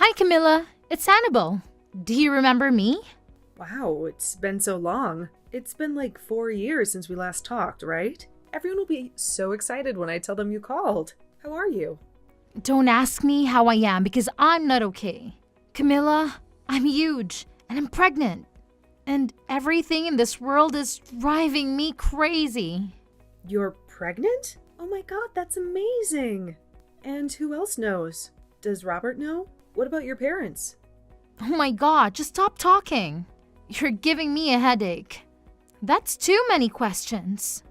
Hi, Camilla. It's Annabel. Do you remember me? Wow, it's been so long. It's been like 4 years since we last talked, right? Everyone will be so excited when I tell them you called. How are you? Don't ask me how I am because I'm not okay. Camilla, I'm huge and I'm pregnant. And everything in this world is driving me crazy. You're pregnant? Oh my god, that's amazing! And who else knows? Does Robert know? What about your parents? Oh my god, just stop talking. You're giving me a headache. That's too many questions.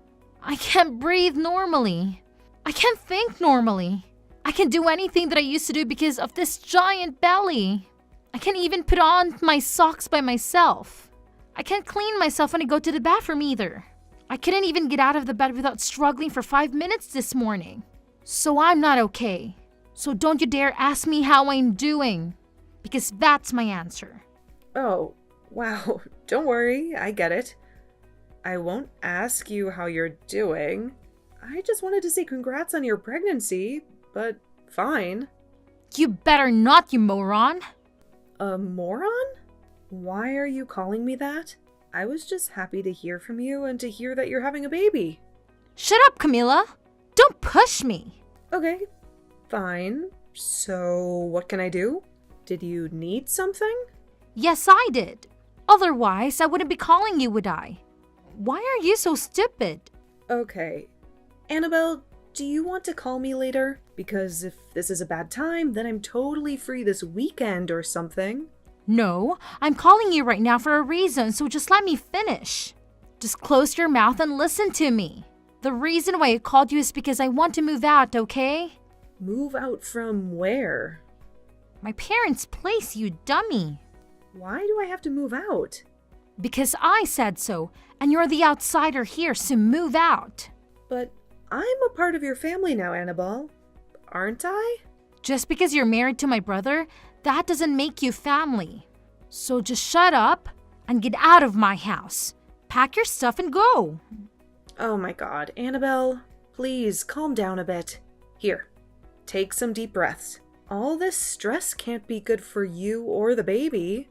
I can't breathe normally. I can't think normally. I can't do anything that I used to do because of this giant belly. I can't even put on my socks by myself. I can't clean myself when I go to the bathroom either. I couldn't even get out of the bed without struggling for 5 minutes this morning. So I'm not okay. So don't you dare ask me how I'm doing, because that's my answer. Oh, wow. Don't worry, I get it. I won't ask you how you're doing. I just wanted to say congrats on your pregnancy, but fine. You better not, you moron. A moron? Why are you calling me that? I was just happy to hear from you and to hear that you're having a baby. Shut up, Camilla. Don't push me. Okay, fine. So, what can I do? Did you need something? Yes, I did. Otherwise, I wouldn't be calling you, would I? Why are you so stupid? Okay. Annabelle, do you want to call me later? Because if this is a bad time, then I'm totally free this weekend or something. No, I'm calling you right now for a reason, so just let me finish. Just close your mouth and listen to me. The reason why I called you is because I want to move out, okay? Move out from where? My parents' place, you dummy. Why do I have to move out? Because I said so, and you're the outsider here, so move out. But I'm a part of your family now, Annabelle. Aren't I? Just because you're married to my brother, that doesn't make you family. So just shut up and get out of my house. Pack your stuff and go. Oh my god, Annabelle, please calm down a bit. Here, take some deep breaths. All this stress can't be good for you or the baby.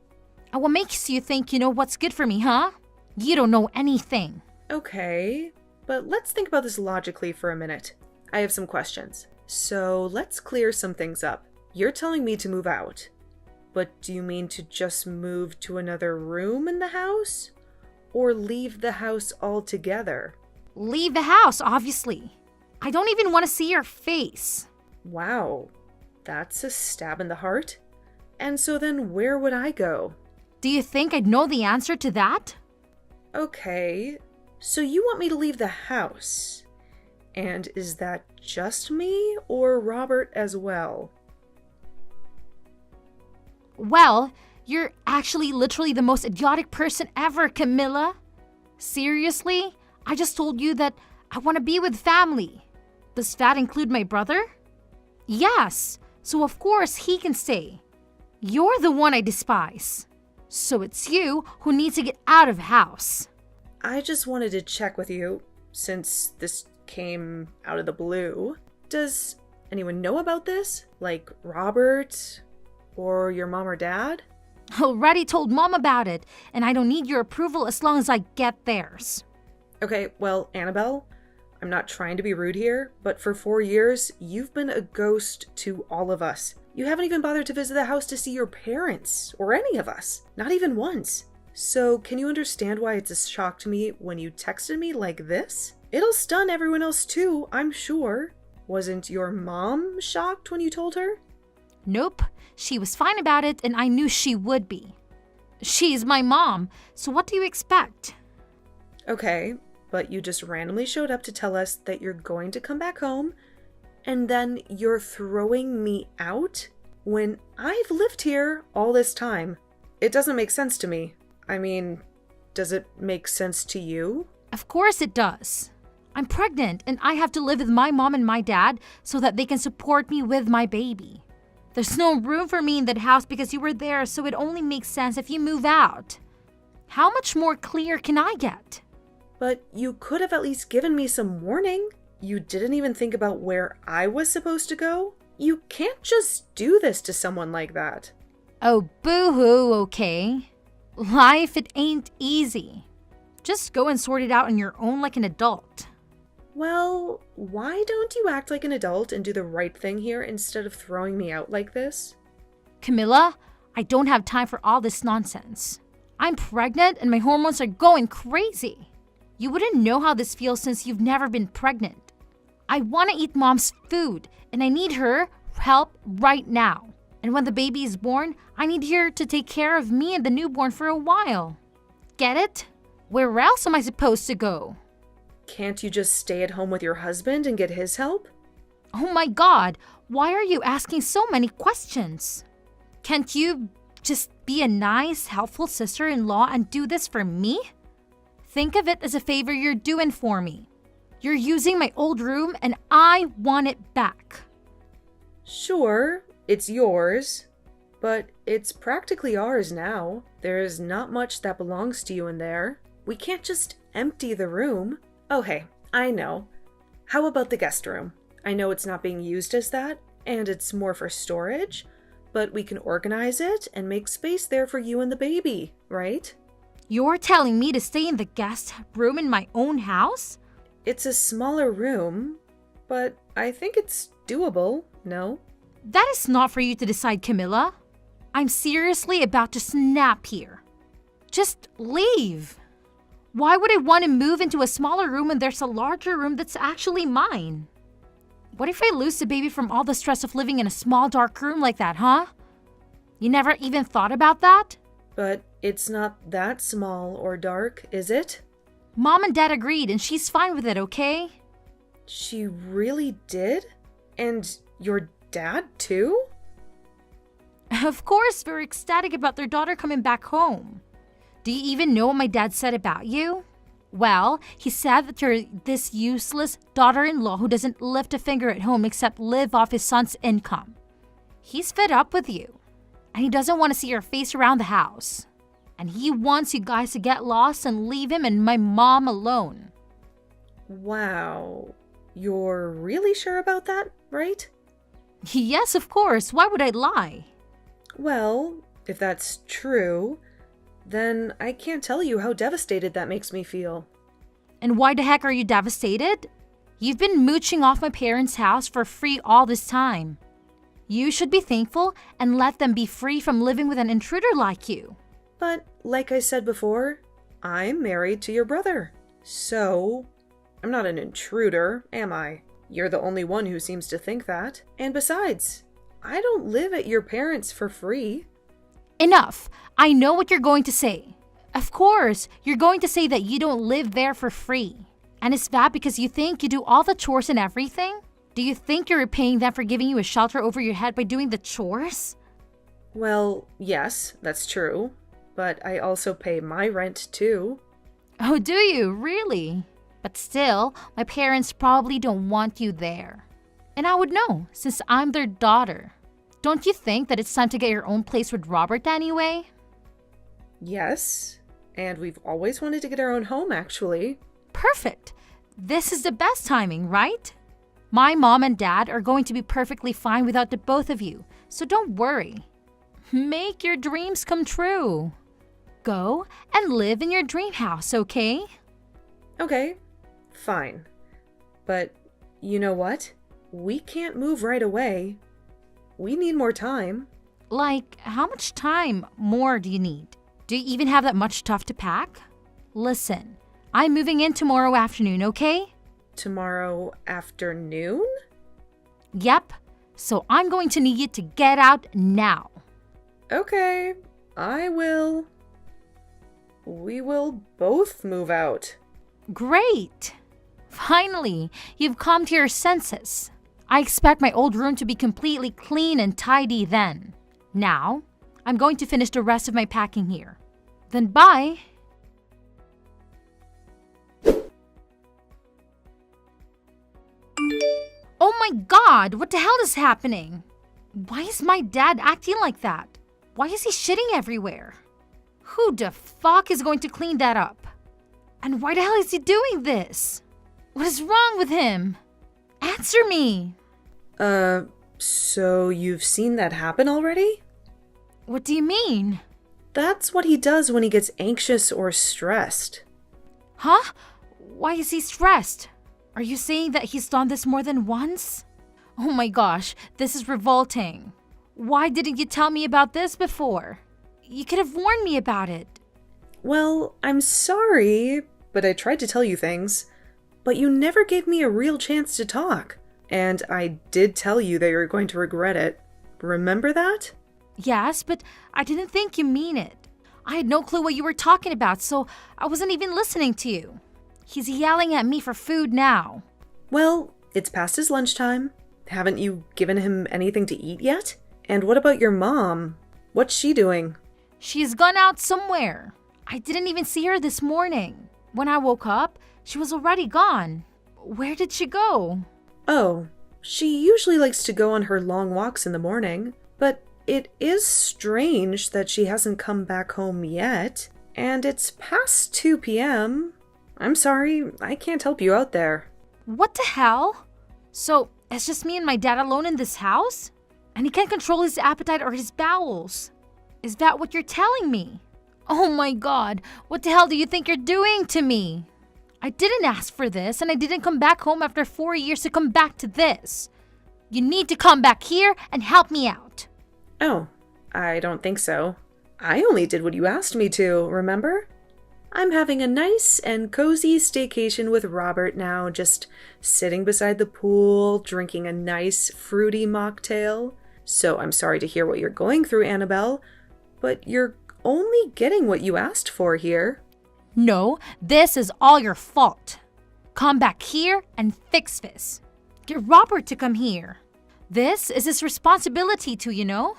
And what makes you think you know what's good for me, huh? You don't know anything. Okay, but let's think about this logically for a minute. I have some questions. So let's clear some things up. You're telling me to move out, but do you mean to just move to another room in the house? Or leave the house altogether? Leave the house, obviously. I don't even want to see your face. Wow, that's a stab in the heart. And so then where would I go? Do you think I'd know the answer to that? Okay, so you want me to leave the house. And is that just me or Robert as well? Well, you're actually literally the most idiotic person ever, Camilla. Seriously? I just told you that I want to be with family. Does that include my brother? Yes, so of course he can stay. You're the one I despise. So it's you who needs to get out of the house. I just wanted to check with you, since this came out of the blue. Does anyone know about this? Like Robert? Or your mom or dad? Already told Mom about it, and I don't need your approval as long as I get theirs. Okay, well, Annabelle, I'm not trying to be rude here, but for 4 years, you've been a ghost to all of us. You haven't even bothered to visit the house to see your parents, or any of us. Not even once. So, can you understand why it's a shock to me when you texted me like this? It'll stun everyone else too, I'm sure. Wasn't your mom shocked when you told her? Nope, she was fine about it, and I knew she would be. She's my mom, so what do you expect? Okay, but you just randomly showed up to tell us that you're going to come back home, and then you're throwing me out when I've lived here all this time. It doesn't make sense to me. I mean, does it make sense to you? Of course it does. I'm pregnant, and I have to live with my mom and my dad so that they can support me with my baby. There's no room for me in that house because you were there, so it only makes sense if you move out. How much more clear can I get? But you could have at least given me some warning. You didn't even think about where I was supposed to go? You can't just do this to someone like that. Oh, boo-hoo, okay? Life, it ain't easy. Just go and sort it out on your own like an adult. Well, why don't you act like an adult and do the right thing here instead of throwing me out like this? Camilla, I don't have time for all this nonsense. I'm pregnant and my hormones are going crazy. You wouldn't know how this feels since you've never been pregnant. I want to eat mom's food and I need her help right now. And when the baby is born, I need her to take care of me and the newborn for a while. Get it? Where else am I supposed to go? Can't you just stay at home with your husband and get his help? Oh my God, why are you asking so many questions? Can't you just be a nice, helpful sister-in-law and do this for me? Think of it as a favor you're doing for me. You're using my old room and I want it back. Sure, it's yours, but it's practically ours now. There's not much that belongs to you in there. We can't just empty the room. Oh hey, I know. How about the guest room? I know it's not being used as that, and it's more for storage, but we can organize it and make space there for you and the baby, right? You're telling me to stay in the guest room in my own house? It's a smaller room, but I think it's doable, no? That is not for you to decide, Camilla. I'm seriously about to snap here. Just leave. Why would I want to move into a smaller room when there's a larger room that's actually mine? What if I lose the baby from all the stress of living in a small dark room like that, huh? You never even thought about that? But it's not that small or dark, is it? Mom and Dad agreed and she's fine with it, okay? She really did? And your dad too? Of course, we're ecstatic about their daughter coming back home. Do you even know what my dad said about you? Well, he said that you're this useless daughter-in-law who doesn't lift a finger at home except live off his son's income. He's fed up with you, and he doesn't want to see your face around the house. And he wants you guys to get lost and leave him and my mom alone. Wow. You're really sure about that, right? Yes, of course. Why would I lie? Well, if that's true, then I can't tell you how devastated that makes me feel. And why the heck are you devastated? You've been mooching off my parents' house for free all this time. You should be thankful and let them be free from living with an intruder like you. But like I said before, I'm married to your brother. So, I'm not an intruder, am I? You're the only one who seems to think that. And besides, I don't live at your parents' for free. Enough. I know what you're going to say. Of course, you're going to say that you don't live there for free. And is that because you think you do all the chores and everything? Do you think you're repaying them for giving you a shelter over your head by doing the chores? Well, yes, that's true. But I also pay my rent too. Oh, do you? Really? But still, my parents probably don't want you there. And I would know, since I'm their daughter. Don't you think that it's time to get your own place with Robert anyway? Yes, and we've always wanted to get our own home, actually. Perfect. This is the best timing, right? My mom and dad are going to be perfectly fine without the both of you, so don't worry. Make your dreams come true. Go and live in your dream house, okay? Okay, fine. But you know what? We can't move right away. We need more time. Like, how much time more do you need? Do you even have that much stuff to pack? Listen, I'm moving in tomorrow afternoon, okay? Tomorrow afternoon? Yep. So I'm going to need you to get out now. Okay, I will. We will both move out. Great. Finally, you've come to your senses. I expect my old room to be completely clean and tidy then. Now, I'm going to finish the rest of my packing here. Then bye. Oh my God, what the hell is happening? Why is my dad acting like that? Why is he shitting everywhere? Who the fuck is going to clean that up? And why the hell is he doing this? What is wrong with him? Answer me. So you've seen that happen already? What do you mean? That's what he does when he gets anxious or stressed. Huh? Why is he stressed? Are you saying that he's done this more than once? Oh my gosh, this is revolting. Why didn't you tell me about this before? You could have warned me about it. Well, I'm sorry, but I tried to tell you things. But you never gave me a real chance to talk. And I did tell you that you're going to regret it. Remember that? Yes, but I didn't think you mean it. I had no clue what you were talking about, so I wasn't even listening to you. He's yelling at me for food now. Well, it's past his lunchtime. Haven't you given him anything to eat yet? And what about your mom? What's she doing? She's gone out somewhere. I didn't even see her this morning. When I woke up, she was already gone. Where did she go? Oh, she usually likes to go on her long walks in the morning, but it is strange that she hasn't come back home yet, and it's past 2 p.m. I'm sorry, I can't help you out there. What the hell? So, it's just me and my dad alone in this house? And he can't control his appetite or his bowels. Is that what you're telling me? Oh my god, what the hell do you think you're doing to me? I didn't ask for this, and I didn't come back home after 4 years to come back to this. You need to come back here and help me out. Oh, I don't think so. I only did what you asked me to, remember? I'm having a nice and cozy staycation with Robert now, just sitting beside the pool, drinking a nice fruity mocktail. So I'm sorry to hear what you're going through, Annabel, but you're only getting what you asked for here. No, this is all your fault. Come back here and fix this. Get Robert to come here. This is his responsibility too, you know?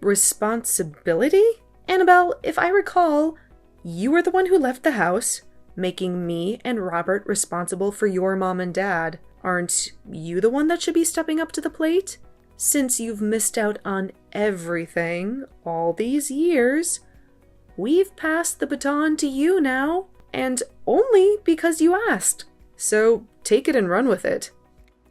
Responsibility? Annabel, if I recall, you were the one who left the house, making me and Robert responsible for your mom and dad. Aren't you the one that should be stepping up to the plate? Since you've missed out on everything all these years, we've passed the baton to you now, and only because you asked. So take it and run with it.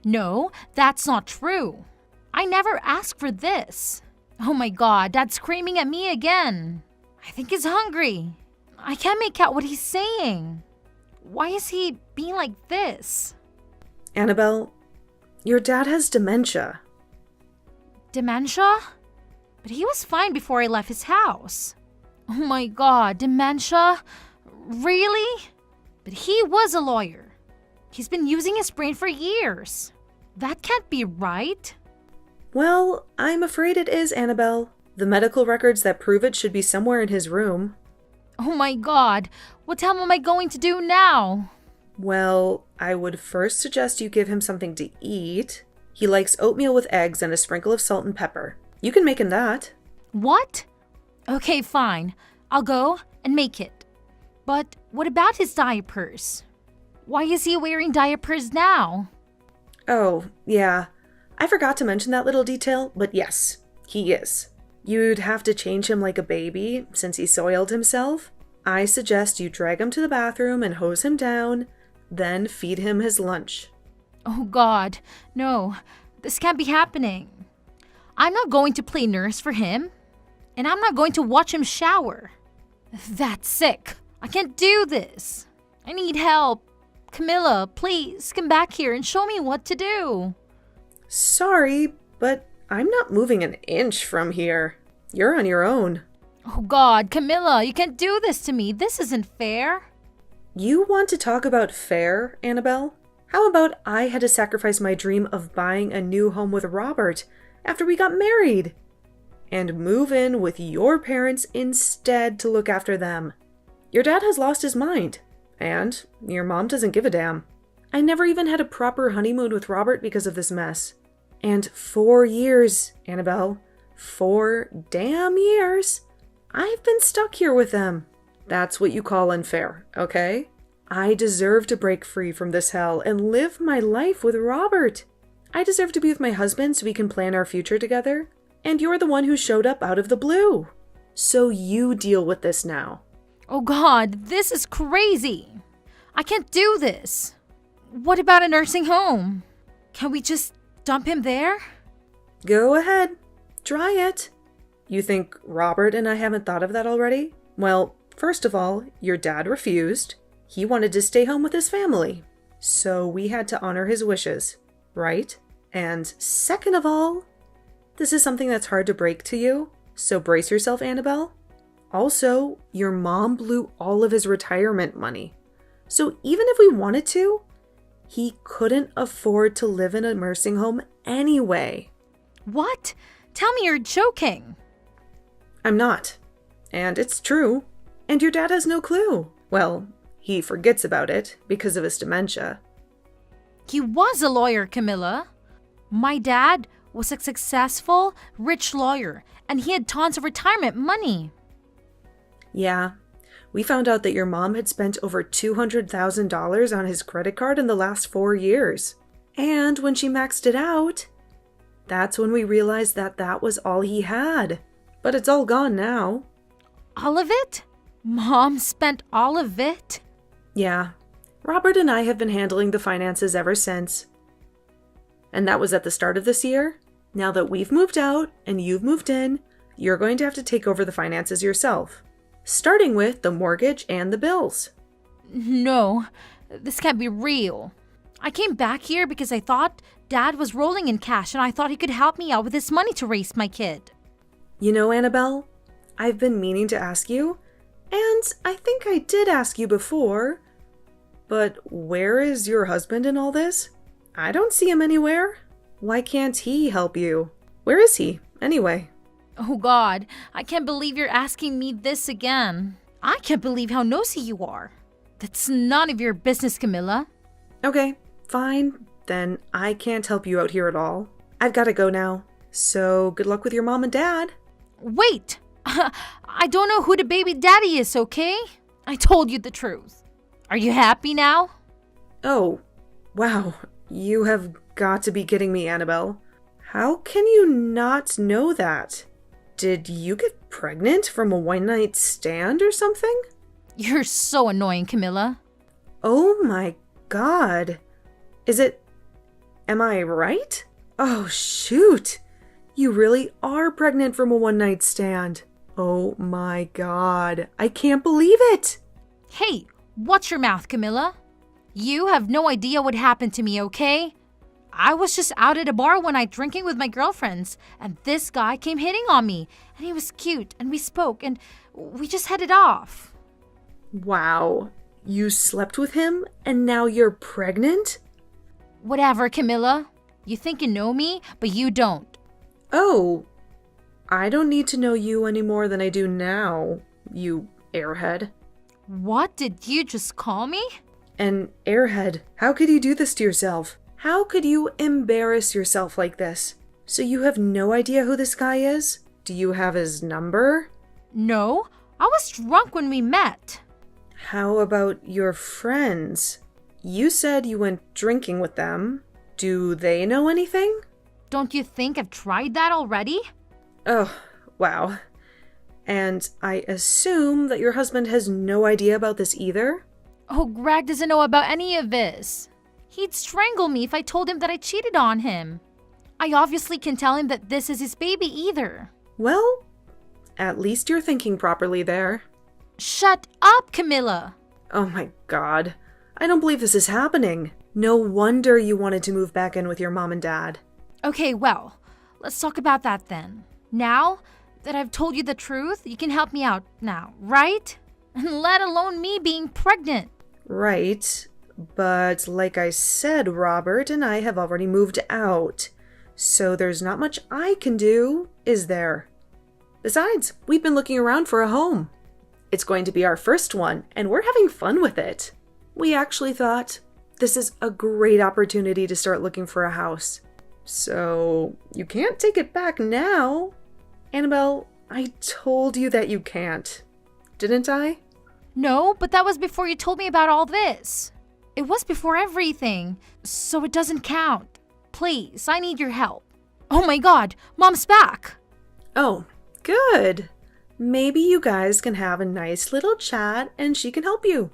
No, that's not true. I never asked for this. Oh my god, Dad's screaming at me again. I think he's hungry. I can't make out what he's saying. Why is he being like this? Annabel, your dad has dementia. Dementia? But he was fine before I left his house. Oh my god, dementia? Really? But he was a lawyer. He's been using his brain for years. That can't be right. Well, I'm afraid it is, Annabel. The medical records that prove it should be somewhere in his room. Oh my god, what the hell am I going to do now? Well, I would first suggest you give him something to eat. He likes oatmeal with eggs and a sprinkle of salt and pepper. You can make him that. What? Okay, fine. I'll go and make it. But what about his diapers? Why is he wearing diapers now? Oh, yeah. I forgot to mention that little detail, but yes, he is. You'd have to change him like a baby, since he soiled himself. I suggest you drag him to the bathroom and hose him down, then feed him his lunch. Oh god, no. This can't be happening. I'm not going to play nurse for him. And I'm not going to watch him shower. That's sick. I can't do this. I need help. Camilla, please come back here and show me what to do. Sorry, but I'm not moving an inch from here. You're on your own. Oh god, Camilla, you can't do this to me. This isn't fair. You want to talk about fair, Annabel? How about I had to sacrifice my dream of buying a new home with Robert after we got married? And move in with your parents instead to look after them. Your dad has lost his mind, and your mom doesn't give a damn. I never even had a proper honeymoon with Robert because of this mess. And 4 years, Annabel, 4 damn years, I've been stuck here with them. That's what you call unfair, okay? I deserve to break free from this hell and live my life with Robert. I deserve to be with my husband so we can plan our future together. And you're the one who showed up out of the blue. So you deal with this now. Oh god, this is crazy. I can't do this. What about a nursing home? Can we just dump him there? Go ahead. Try it. You think Robert and I haven't thought of that already? Well, first of all, your dad refused. He wanted to stay home with his family. So we had to honor his wishes, right? And second of all, this is something that's hard to break to you. So brace yourself, Annabel. Also, your mom blew all of his retirement money. So even if we wanted to, he couldn't afford to live in a nursing home anyway. What? Tell me you're joking. I'm not. And it's true. And your dad has no clue. Well, he forgets about it because of his dementia. He was a lawyer, Camilla. My dad was a successful, rich lawyer, and he had tons of retirement money. Yeah, we found out that your mom had spent over $200,000 on his credit card in the last 4 years. And when she maxed it out, that's when we realized that that was all he had. But it's all gone now. All of it? Mom spent all of it? Yeah, Robert and I have been handling the finances ever since. And that was at the start of this year. Now that we've moved out and you've moved in, you're going to have to take over the finances yourself. Starting with the mortgage and the bills. No, this can't be real. I came back here because I thought Dad was rolling in cash and I thought he could help me out with this money to raise my kid. You know, Annabel, I've been meaning to ask you, and I think I did ask you before, but where is your husband in all this? I don't see him anywhere. Why can't he help you? Where is he, anyway? Oh God, I can't believe you're asking me this again. I can't believe how nosy you are. That's none of your business, Camilla. Okay, fine. Then I can't help you out here at all. I've got to go now. So good luck with your mom and dad. Wait! I don't know who the baby daddy is, okay? I told you the truth. Are you happy now? Oh, wow. You have got to be kidding me, Annabel. How can you not know that? Did you get pregnant from a one-night stand or something? You're so annoying, Camilla. Oh my God. Am I right? Oh shoot. You really are pregnant from a one-night stand. Oh my God. I can't believe it. Hey, watch your mouth, Camilla. You have no idea what happened to me, okay? I was just out at a bar one night drinking with my girlfriends, and this guy came hitting on me, and he was cute, and we spoke, and we just headed off. Wow. You slept with him, and now you're pregnant? Whatever, Camilla. You think you know me, but you don't. Oh, I don't need to know you any more than I do now, you airhead. What did you just call me? An airhead. How could you do this to yourself? How could you embarrass yourself like this? So you have no idea who this guy is? Do you have his number? No, I was drunk when we met. How about your friends? You said you went drinking with them. Do they know anything? Don't you think I've tried that already? Oh, wow. And I assume that your husband has no idea about this either? Oh, Greg doesn't know about any of this. He'd strangle me if I told him that I cheated on him. I obviously can't tell him that this is his baby either. Well, at least you're thinking properly there. Shut up, Camilla. Oh my God. I don't believe this is happening. No wonder you wanted to move back in with your mom and dad. Okay, well, let's talk about that then. Now that I've told you the truth, you can help me out now, right? And let alone me being pregnant. Right. But like I said, Robert and I have already moved out. So there's not much I can do, is there? Besides, we've been looking around for a home. It's going to be our first one, and we're having fun with it. We actually thought this is a great opportunity to start looking for a house. So you can't take it back now. Annabel, I told you that you can't. Didn't I? No, but that was before you told me about all this. It was before everything, so it doesn't count. Please, I need your help. Oh my God, Mom's back. Oh, good. Maybe you guys can have a nice little chat and she can help you.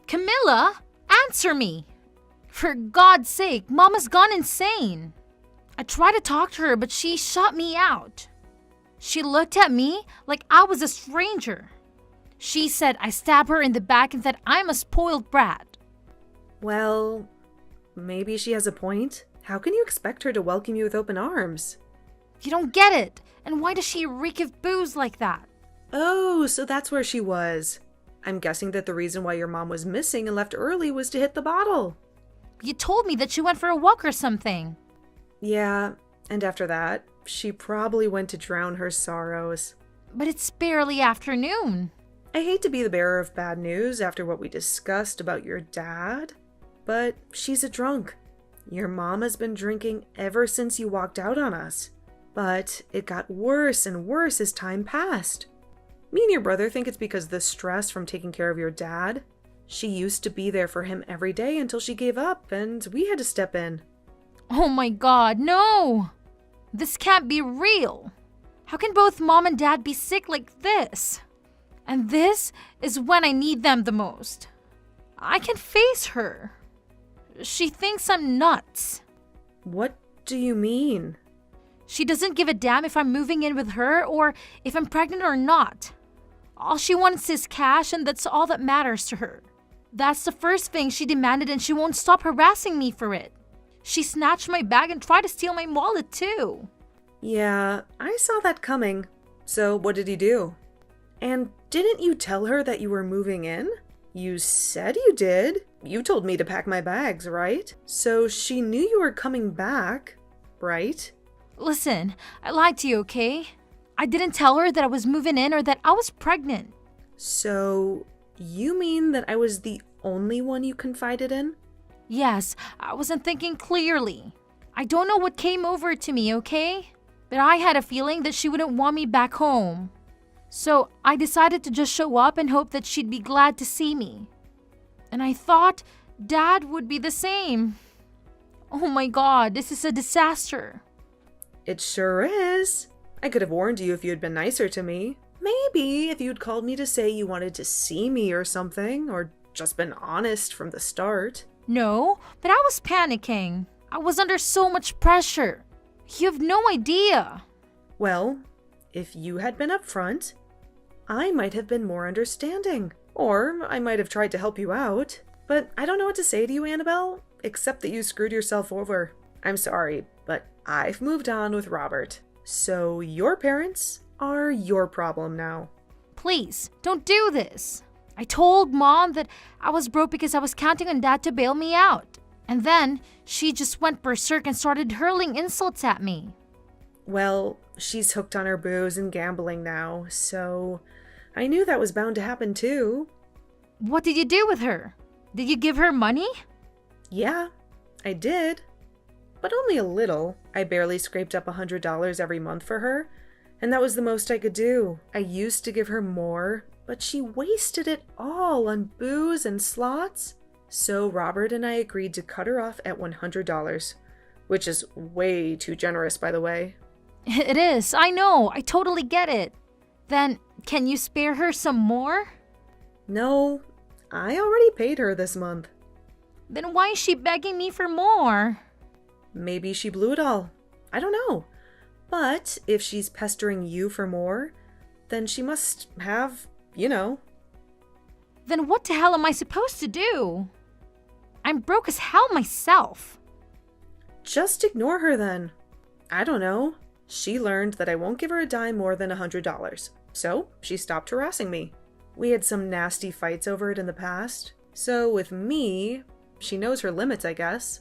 Camilla, Answer me! For God's sake, Mama's gone insane. I tried to talk to her, but she shut me out. She looked at me like I was a stranger. She said I stabbed her in the back and that I'm a spoiled brat. Well, maybe she has a point. How can you expect her to welcome you with open arms? You don't get it. And why does she reek of booze like that? Oh, so that's where she was. I'm guessing that the reason why your mom was missing and left early was to hit the bottle. You told me that she went for a walk or something. Yeah, and after that, she probably went to drown her sorrows. But it's barely afternoon. I hate to be the bearer of bad news after what we discussed about your dad, but she's a drunk. Your mom has been drinking ever since you walked out on us. But it got worse and worse as time passed. Me and your brother think it's because of the stress from taking care of your dad. She used to be there for him every day until she gave up, and we had to step in. Oh my God, no! This can't be real. How can both Mom and Dad be sick like this? And this is when I need them the most. I can face her. She thinks I'm nuts. What do you mean? She doesn't give a damn if I'm moving in with her or if I'm pregnant or not. All she wants is cash, and that's all that matters to her. That's the first thing she demanded, and she won't stop harassing me for it. She snatched my bag and tried to steal my wallet too. Yeah, I saw that coming. So what did you do? And didn't you tell her that you were moving in? You said you did. You told me to pack my bags, right? So she knew you were coming back, right? Listen, I lied to you, okay? I didn't tell her that I was moving in or that I was pregnant. So you mean that I was the only one you confided in? Yes, I wasn't thinking clearly. I don't know what came over to me, okay? But I had a feeling that she wouldn't want me back home. So I decided to just show up and hope that she'd be glad to see me. And I thought Dad would be the same. Oh my God, this is a disaster. It sure is. I could have warned you if you had been nicer to me. Maybe if you'd called me to say you wanted to see me or something, or just been honest from the start. No, but I was panicking. I was under so much pressure. You have no idea. Well, if you had been upfront, I might have been more understanding. Or I might have tried to help you out. But I don't know what to say to you, Annabel, except that you screwed yourself over. I'm sorry, but I've moved on with Robert. So your parents are your problem now. Please, don't do this. I told Mom that I was broke because I was counting on Dad to bail me out. And then she just went berserk and started hurling insults at me. Well, she's hooked on her booze and gambling now, so I knew that was bound to happen too. What did you do with her? Did you give her money? Yeah, I did. But only a little. I barely scraped up $100 every month for her, and that was the most I could do. I used to give her more, but she wasted it all on booze and slots. So Robert and I agreed to cut her off at $100, which is way too generous, by the way. It is, I know, I totally get it. Then, can you spare her some more? No, I already paid her this month. Then why is she begging me for more? Maybe she blew it all. I don't know. But if she's pestering you for more, then she must have, Then what the hell am I supposed to do? I'm broke as hell myself. Just ignore her then. I don't know. She learned that I won't give her a dime more than $100. So she stopped harassing me. We had some nasty fights over it in the past. So with me, she knows her limits, I guess.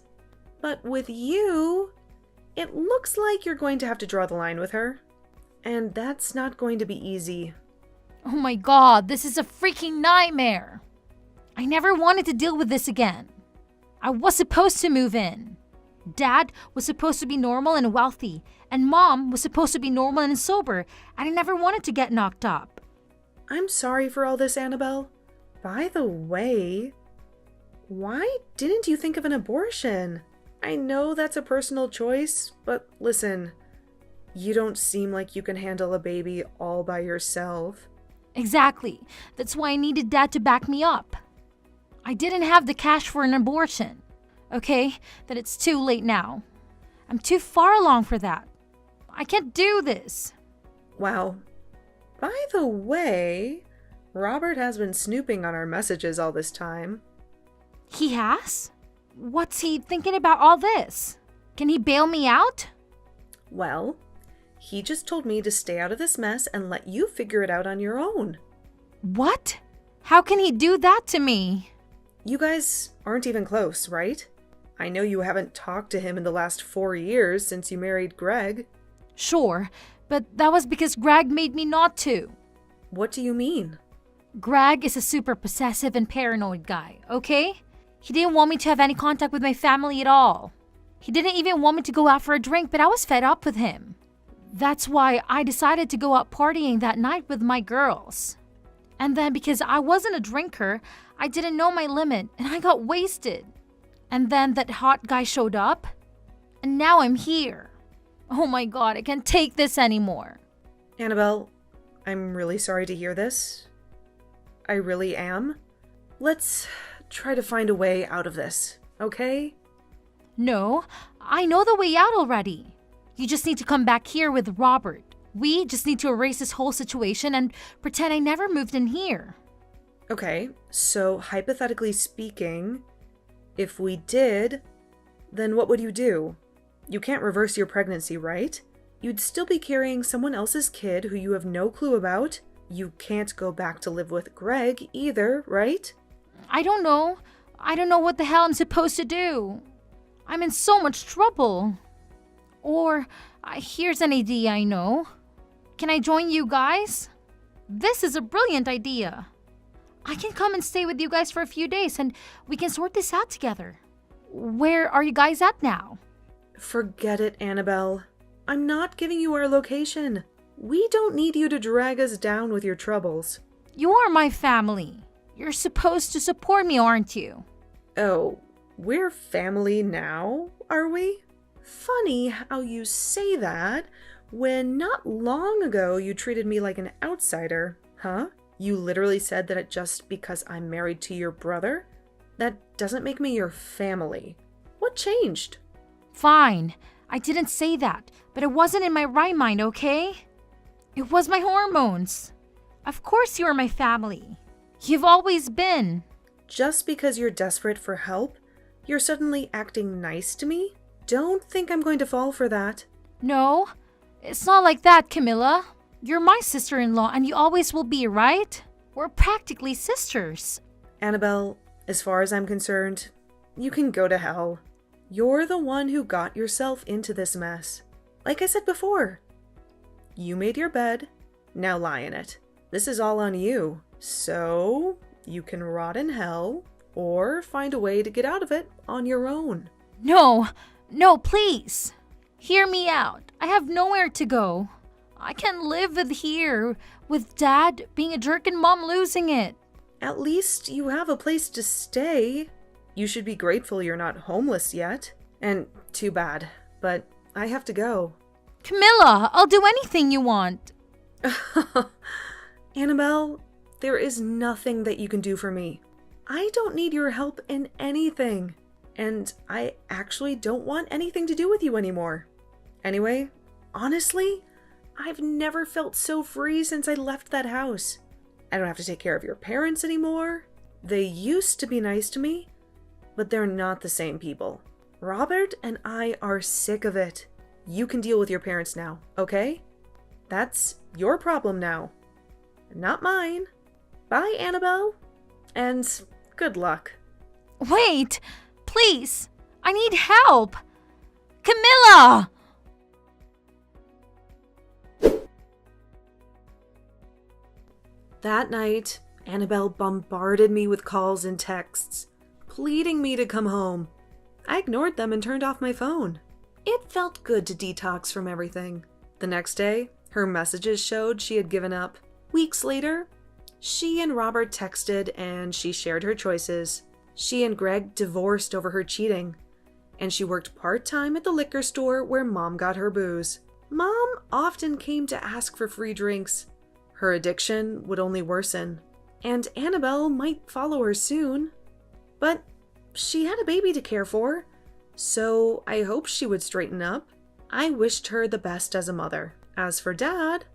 But with you, it looks like you're going to have to draw the line with her. And that's not going to be easy. Oh my God, this is a freaking nightmare. I never wanted to deal with this again. I was supposed to move in. Dad was supposed to be normal and wealthy, and Mom was supposed to be normal and sober, and I never wanted to get knocked up. I'm sorry for all this, Annabel. By the way, why didn't you think of an abortion? I know that's a personal choice, but listen, you don't seem like you can handle a baby all by yourself. Exactly. That's why I needed Dad to back me up. I didn't have the cash for an abortion. Okay? That it's too late now. I'm too far along for that. I can't do this. Wow. By the way, Robert has been snooping on our messages all this time. He has? What's he thinking about all this? Can he bail me out? Well, he just told me to stay out of this mess and let you figure it out on your own. What? How can he do that to me? You guys aren't even close, right? I know you haven't talked to him in the last 4 years since you married Greg. Sure, but that was because Greg made me not to. What do you mean? Greg is a super possessive and paranoid guy, okay? He didn't want me to have any contact with my family at all. He didn't even want me to go out for a drink, but I was fed up with him. That's why I decided to go out partying that night with my girls. And then because I wasn't a drinker, I didn't know my limit and I got wasted. And then that hot guy showed up, and now I'm here. Oh my god, I can't take this anymore. Annabel, I'm really sorry to hear this. I really am. Let's try to find a way out of this, okay? No, I know the way out already. You just need to come back here with Robert. We just need to erase this whole situation and pretend I never moved in here. Okay, so hypothetically speaking, if we did, then what would you do? You can't reverse your pregnancy, right? You'd still be carrying someone else's kid who you have no clue about. You can't go back to live with Greg either, right? I don't know. I don't know what the hell I'm supposed to do. I'm in so much trouble. Or, here's an idea I know. Can I join you guys? This is a brilliant idea. I can come and stay with you guys for a few days and we can sort this out together. Where are you guys at now? Forget it, Annabel. I'm not giving you our location. We don't need you to drag us down with your troubles. You are my family. You're supposed to support me, aren't you? Oh, we're family now, are we? Funny how you say that when not long ago you treated me like an outsider, huh? You literally said that just because I'm married to your brother, that doesn't make me your family. What changed? Fine. I didn't say that, but it wasn't in my right mind, okay? It was my hormones. Of course you are my family. You've always been. Just because you're desperate for help, you're suddenly acting nice to me? Don't think I'm going to fall for that. No, it's not like that, Camilla. You're my sister-in-law and you always will be, right? We're practically sisters. Annabel, as far as I'm concerned, you can go to hell. You're the one who got yourself into this mess. Like I said before, you made your bed, now lie in it. This is all on you, so you can rot in hell or find a way to get out of it on your own. No, please. Hear me out. I have nowhere to go. I can't live here with Dad being a jerk and Mom losing it. At least you have a place to stay. You should be grateful you're not homeless yet. And too bad, but I have to go. Camilla, I'll do anything you want. Annabel, there is nothing that you can do for me. I don't need your help in anything. And I actually don't want anything to do with you anymore. Anyway, honestly, I've never felt so free since I left that house. I don't have to take care of your parents anymore. They used to be nice to me, but they're not the same people. Robert and I are sick of it. You can deal with your parents now, okay? That's your problem now, not mine. Bye, Annabel, and good luck. Wait, please, I need help. Camilla! That night, Annabel bombarded me with calls and texts, pleading me to come home. I ignored them and turned off my phone. It felt good to detox from everything. The next day, her messages showed she had given up. Weeks later, she and Robert texted and she shared her choices. She and Greg divorced over her cheating, and she worked part-time at the liquor store where Mom got her booze. Mom often came to ask for free drinks. Her addiction would only worsen, and Annabel might follow her soon. But she had a baby to care for, so I hoped she would straighten up. I wished her the best as a mother. As for Dad,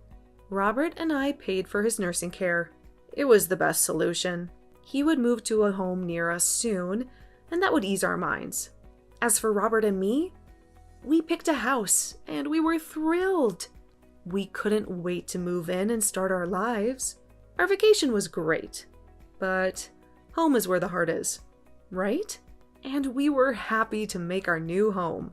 Robert and I paid for his nursing care. It was the best solution. He would move to a home near us soon, and that would ease our minds. As for Robert and me, we picked a house, and we were thrilled. We couldn't wait to move in and start our lives. Our vacation was great, but home is where the heart is, right? And we were happy to make our new home.